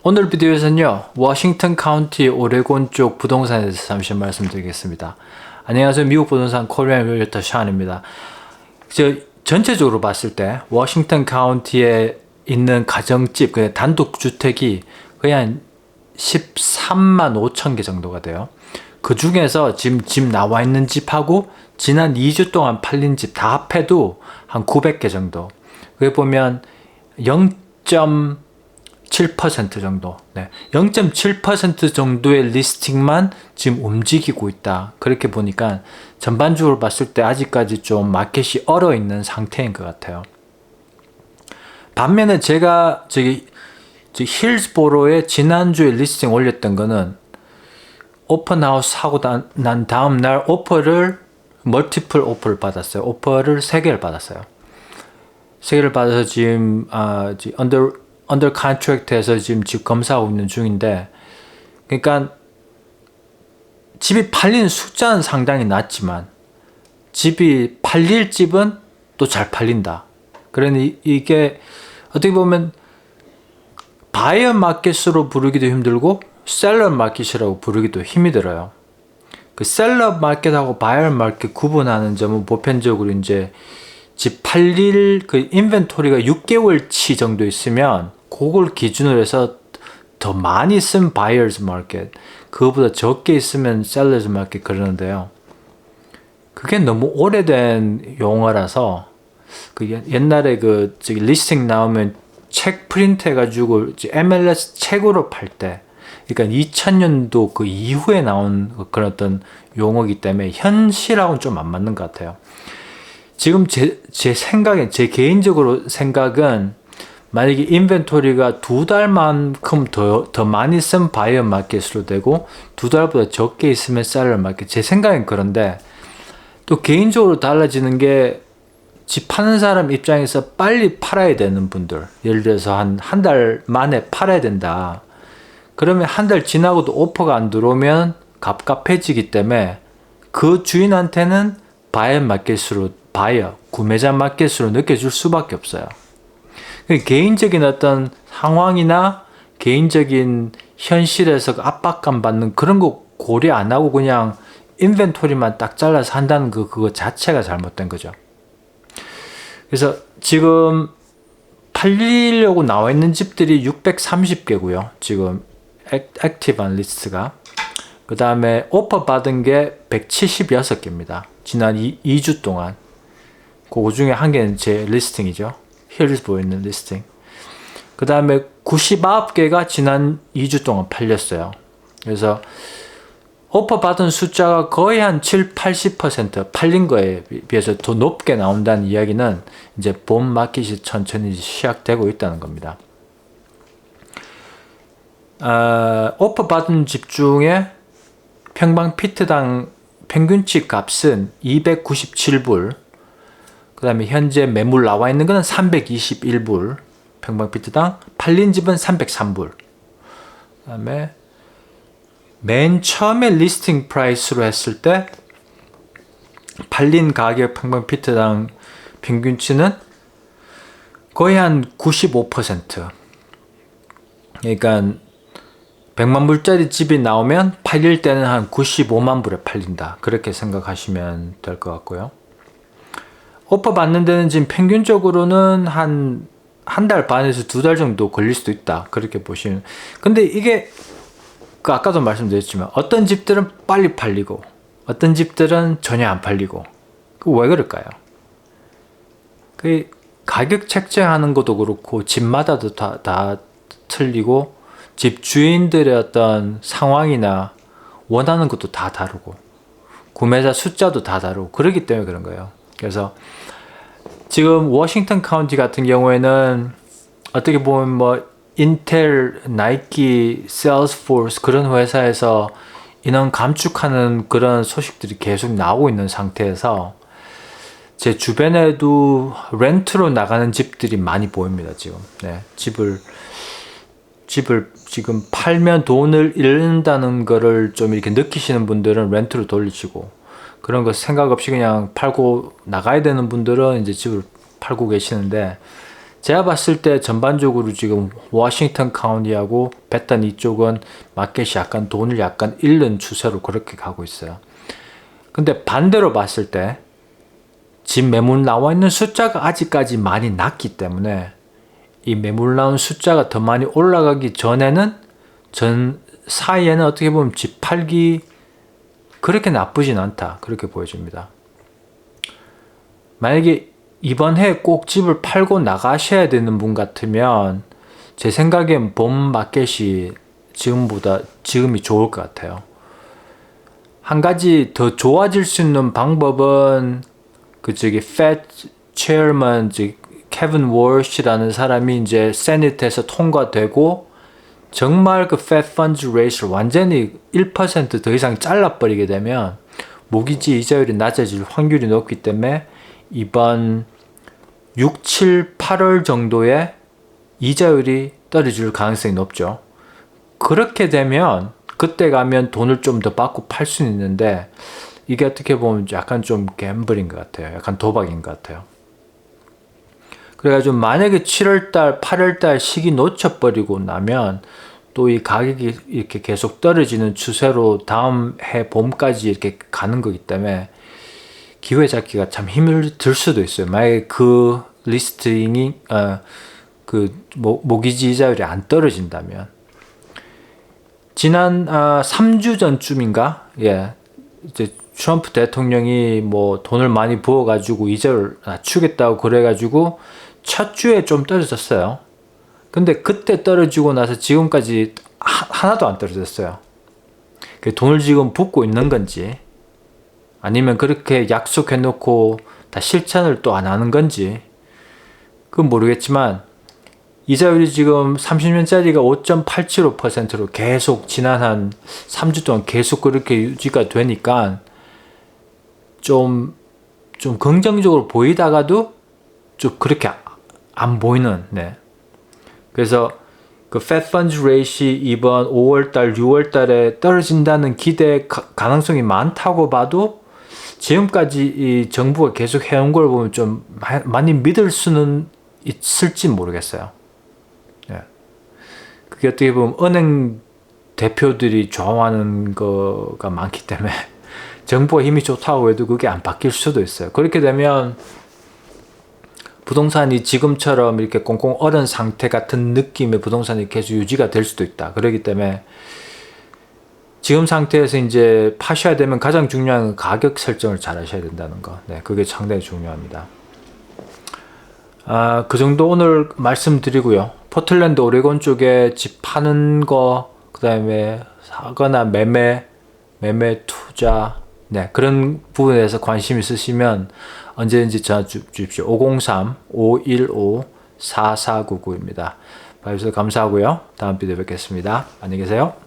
오늘 비디오에서는요, 워싱턴 카운티 오레곤 쪽 부동산에 대해서 잠시 말씀드리겠습니다. 안녕하세요. 미국 부동산 코리안 리얼터 샤안입니다. 전체적으로 봤을 때 워싱턴 카운티에 있는 가정집, 단독주택이 거의 한 13만 5천 개 정도가 돼요. 그 중에서 지금 집 나와 있는 집하고 지난 2주 동안 팔린 집 다 합해도 한 900개 정도. 그게 보면 0.7% 정도, 0.7% 정도의 리스팅만 지금 움직이고 있다. 그렇게 보니까 전반적으로 봤을 때 아직까지 좀 마켓이 얼어 있는 상태인 것 같아요. 반면에 제가 힐스보로에 지난주에 리스팅 올렸던 거는 오픈하우스 하고 난 다음 날 멀티플 오퍼를 받았어요. 오퍼를 3개를 받았어요. 3개를 받아서 지금 언더 컨트랙트에서 지금 집 검사하고 있는 중인데, 그러니까 집이 팔리는 숫자는 상당히 낮지만 집이 팔릴 집은 또 잘 팔린다. 그러니 이게 어떻게 보면 바이어 마켓으로 부르기도 힘들고 셀러 마켓이라고 부르기도 힘이 들어요. 그 셀러 마켓하고 바이어 마켓 구분하는 점은 보편적으로 이제 집 팔릴 그 인벤토리가 6개월치 정도 있으면 그걸 기준으로 해서 더 많이 쓴 바이어즈 마켓, 그거보다 적게 있으면 셀러즈 마켓 그러는데요. 그게 너무 오래된 용어라서 옛날에 리스팅 나오면 책 프린트 해가지고 MLS 책으로 팔 때, 그러니까 2000년도 그 이후에 나온 그런 어떤 용어이기 때문에 현실하고는 좀 안 맞는 것 같아요. 지금 제 개인적으로 생각은 만약에 인벤토리가 2달만큼 더 많이 쓴 바이어 마켓으로 되고 2달보다 적게 있으면 셀러 마켓, 제 생각엔 그런데, 또 개인적으로 달라지는 게 집 파는 사람 입장에서 빨리 팔아야 되는 분들, 예를 들어서 한 달 만에 팔아야 된다. 그러면 한 달 지나고도 오퍼가 안 들어오면 갑갑해지기 때문에 그 주인한테는 구매자 마켓으로 느껴질 수밖에 없어요. 개인적인 어떤 상황이나 개인적인 현실에서 압박감 받는 그런 거 고려 안 하고 그냥 인벤토리만 딱 잘라서 한다는 그거 자체가 잘못된 거죠. 그래서 지금 팔리려고 나와 있는 집들이 630개고요. 지금 액티브한 리스트가. 그 다음에 오퍼 받은 게 176개입니다. 지난 2주 동안. 그 중에 한 개는 제 리스팅이죠. 힐스보에 있는 리스팅. 그 다음에 99개가 지난 2주 동안 팔렸어요. 그래서 오퍼 받은 숫자가 거의 한 70-80% 팔린 거에 비해서 더 높게 나온다는 이야기는 이제 봄 마켓이 천천히 시작되고 있다는 겁니다. 오퍼 받은 집 중에 평방 피트당 평균치 값은 297불, 그 다음에 현재 매물 나와 있는 거는 321불, 평방 피트당. 팔린 집은 303불. 그 다음에 맨 처음에 리스팅 프라이스로 했을 때 팔린 가격 평방 피트당 평균치는 거의 한 95%. 그러니까 100만 불짜리 집이 나오면 팔릴 때는 한 95만 불에 팔린다. 그렇게 생각하시면 될 것 같고요. 오퍼 받는 데는 지금 평균적으로는 한 달 반에서 2달 정도 걸릴 수도 있다. 그렇게 보시면. 근데 이게 아까도 말씀드렸지만 어떤 집들은 빨리 팔리고 어떤 집들은 전혀 안 팔리고, 왜 그럴까요? 그 가격 책정하는 것도 그렇고 집마다도 다 틀리고 집 주인들의 어떤 상황이나 원하는 것도 다 다르고 구매자 숫자도 다 다르고 그렇기 때문에 그런 거예요. 그래서 지금 워싱턴 카운티 같은 경우에는 어떻게 보면 인텔, 나이키, 세일스포스 그런 회사에서 인원 감축하는 그런 소식들이 계속 나오고 있는 상태에서 제 주변에도 렌트로 나가는 집들이 많이 보입니다. 지금 집을 지금 팔면 돈을 잃는다는 거를 좀 이렇게 느끼시는 분들은 렌트로 돌리시고, 그런 거 생각 없이 그냥 팔고 나가야 되는 분들은 이제 집을 팔고 계시는데, 제가 봤을 때 전반적으로 지금 워싱턴 카운티하고 베탄 이쪽은 마켓이 약간 돈을 약간 잃는 추세로 그렇게 가고 있어요. 근데 반대로 봤을 때 지금 매물 나와 있는 숫자가 아직까지 많이 낮기 때문에 이 매물 나온 숫자가 더 많이 올라가기 전에는 전 사이에는 어떻게 보면 집 팔기 그렇게 나쁘진 않다. 그렇게 보여집니다. 만약에 이번 해에 꼭 집을 팔고 나가셔야 되는 분 같으면 제 생각엔 봄 마켓이 지금이 좋을 것 같아요. 한 가지 더 좋아질 수 있는 방법은 Fed Chairman 케빈 월시라는 사람이 이제 세니트에서 통과되고 정말 그 Fed Funds Rate를 완전히 1% 더 이상 잘라버리게 되면 모기지 이자율이 낮아질 확률이 높기 때문에 이번 6, 7, 8월 정도에 이자율이 떨어질 가능성이 높죠. 그렇게 되면 그때 가면 돈을 좀 더 받고 팔 수는 있는데 이게 어떻게 보면 약간 좀 갬블인 것 같아요. 약간 도박인 것 같아요. 그래가지고 만약에 7월달, 8월달 시기 놓쳐버리고 나면 또 이 가격이 이렇게 계속 떨어지는 추세로 다음 해 봄까지 이렇게 가는 거기 때문에 기회 잡기가 참 힘을 들 수도 있어요. 만약에 그 리스팅이 모기지 이자율이 안 떨어진다면 지난 3주 전쯤인가 이제 트럼프 대통령이 뭐 돈을 많이 부어가지고 이자율 낮추겠다고 그래가지고 첫 주에 좀 떨어졌어요. 근데 그때 떨어지고 나서 지금까지 하나도 안 떨어졌어요. 돈을 지금 붓고 있는 건지 아니면 그렇게 약속해놓고 다 실천을 또 안 하는 건지 그건 모르겠지만 이자율이 지금 30년짜리가 5.875%로 계속 지난 한 3주 동안 계속 그렇게 유지가 되니까 좀 긍정적으로 보이다가도 좀 그렇게 안 보이는 그래서 그 Fed Funds Rate이 이번 5월달, 6월달에 떨어진다는 기대 가능성이 많다고 봐도 지금까지 이 정부가 계속 해온 걸 보면 좀 많이 믿을 수는 있을지 모르겠어요. 그게 어떻게 보면 은행 대표들이 좋아하는 거가 많기 때문에 정부가 힘이 좋다고 해도 그게 안 바뀔 수도 있어요. 그렇게 되면 부동산이 지금처럼 이렇게 꽁꽁 얼은 상태 같은 느낌의 부동산이 계속 유지가 될 수도 있다. 그렇기 때문에 지금 상태에서 이제 파셔야 되면 가장 중요한 건 가격 설정을 잘 하셔야 된다는 거. 그게 상당히 중요합니다. 그 정도 오늘 말씀드리고요. 포틀랜드 오레곤 쪽에 집 파는 거, 그 다음에 사거나 매매 투자, 그런 부분에서 관심 있으시면 언제든지 전화 주십시오. 503-515-4499입니다. 봐주셔서 감사하고요. 다음 비디오 뵙겠습니다. 안녕히 계세요.